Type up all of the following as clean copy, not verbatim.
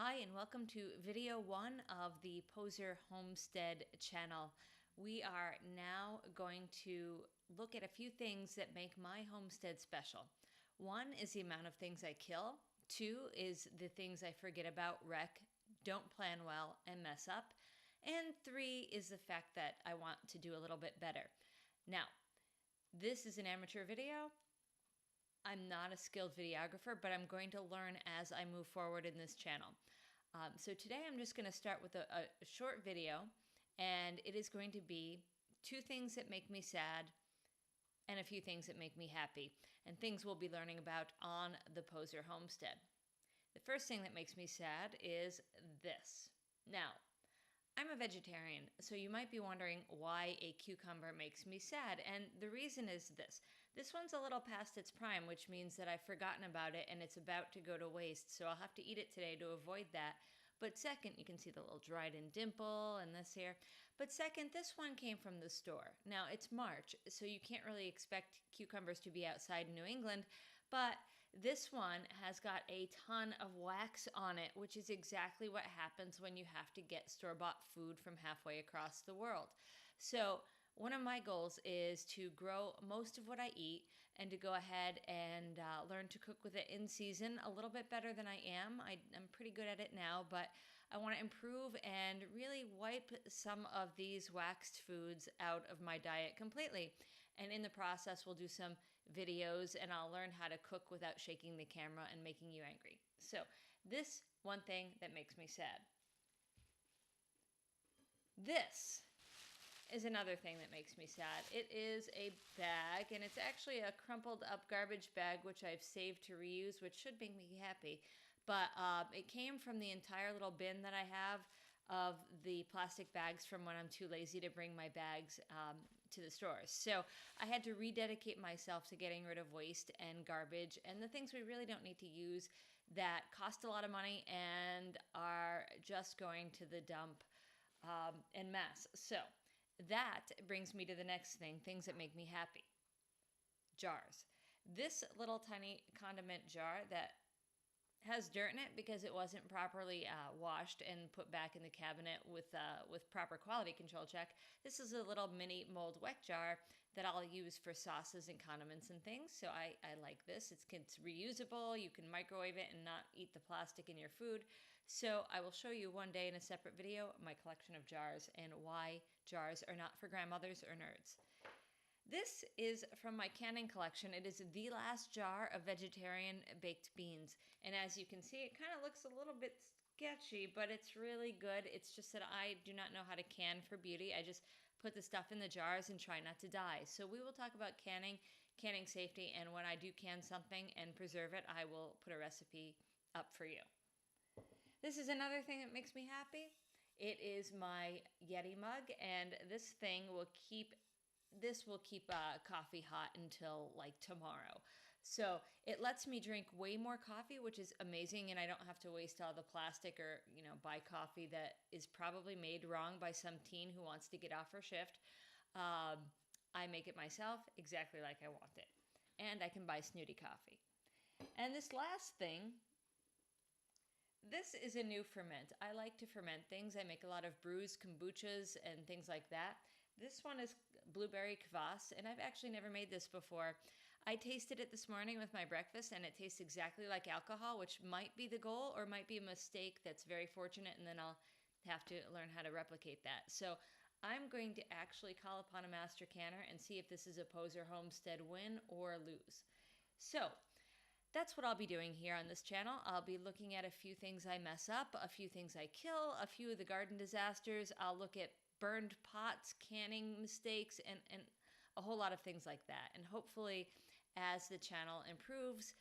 Hi, and welcome to video 1 of the Poser Homestead channel. We are now going to look at a few things that make my homestead special. 1 is the amount of things I kill. 2 is the things I forget about, wreck, don't plan well, and mess up. And 3 is the fact that I want to do a little bit better. Now, this is an amateur video. I'm not a skilled videographer, but I'm going to learn as I move forward in this channel. So today I'm just going to start with a short video, and it is going to be 2 things that make me sad and a few things that make me happy, and things we'll be learning about on the Poser Homestead. The first thing that makes me sad is this. Now, I'm a vegetarian, so you might be wondering why a cucumber makes me sad, and the reason is this. This one's a little past its prime, which means that I've forgotten about it and it's about to go to waste, so I'll have to eat it today to avoid that. But second, you can see the little dried in dimple and this here. But second, this one came from the store. Now, it's March, so you can't really expect cucumbers to be outside in New England, but this one has got a ton of wax on it, which is exactly what happens when you have to get store-bought food from halfway across the world. So one of my goals is to grow most of what I eat and to go ahead and learn to cook with it in season a little bit better than I am. I'm pretty good at it now, but I want to improve and really wipe some of these waxed foods out of my diet completely. And in the process, we'll do some videos and I'll learn how to cook without shaking the camera and making you angry. So this one thing that makes me sad. This is another thing that makes me sad. It is a bag, and it's actually a crumpled up garbage bag, which I've saved to reuse, which should make me happy. But it came from the entire little bin that I have of the plastic bags from when I'm too lazy to bring my bags to the stores. So I had to rededicate myself to getting rid of waste and garbage and the things we really don't need to use that cost a lot of money and are just going to the dump en masse. So that brings me to the next thing, things that make me happy. Jars. This little tiny condiment jar that has dirt in it because it wasn't properly washed and put back in the cabinet with proper quality control check. This is a little mini mold wet jar that I'll use for sauces and condiments and things. So I like this. It's reusable. You can microwave it and not eat the plastic in your food. So I will show you one day in a separate video my collection of jars and why jars are not for grandmothers or nerds. This is from my canning collection. It is the last jar of vegetarian baked beans. And as you can see, it kind of looks a little bit sketchy, but it's really good. It's just that I do not know how to can for beauty. I just put the stuff in the jars and try not to die. So we will talk about canning safety, and when I do can something and preserve it, I will put a recipe up for you. This is another thing that makes me happy. It is my Yeti mug, and this will keep coffee hot until like tomorrow. So it lets me drink way more coffee, which is amazing, and I don't have to waste all the plastic or, buy coffee that is probably made wrong by some teen who wants to get off her shift. I make it myself exactly like I want it. And I can buy snooty coffee. And this last thing, this is a new ferment. I like to ferment things. I make a lot of brews, kombuchas, and things like that. This one is blueberry kvass, and I've actually never made this before. I tasted it this morning with my breakfast, and it tastes exactly like alcohol, which might be the goal or might be a mistake that's very fortunate, and then I'll have to learn how to replicate that. So I'm going to actually call upon a master canner and see if this is a Poser Homestead win or lose. So that's what I'll be doing here on this channel. I'll be looking at a few things I mess up, a few things I kill, a few of the garden disasters. I'll look at burned pots, canning mistakes, and a whole lot of things like that. And hopefully, as the channel improves,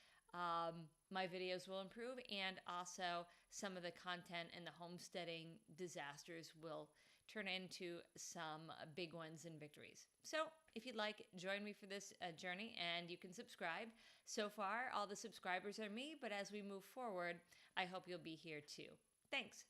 my videos will improve, and also some of the content and the homesteading disasters will turn into some big ones and victories. So if you'd like, join me for this journey, and you can subscribe. So far, all the subscribers are me, but as we move forward, I hope you'll be here too. Thanks.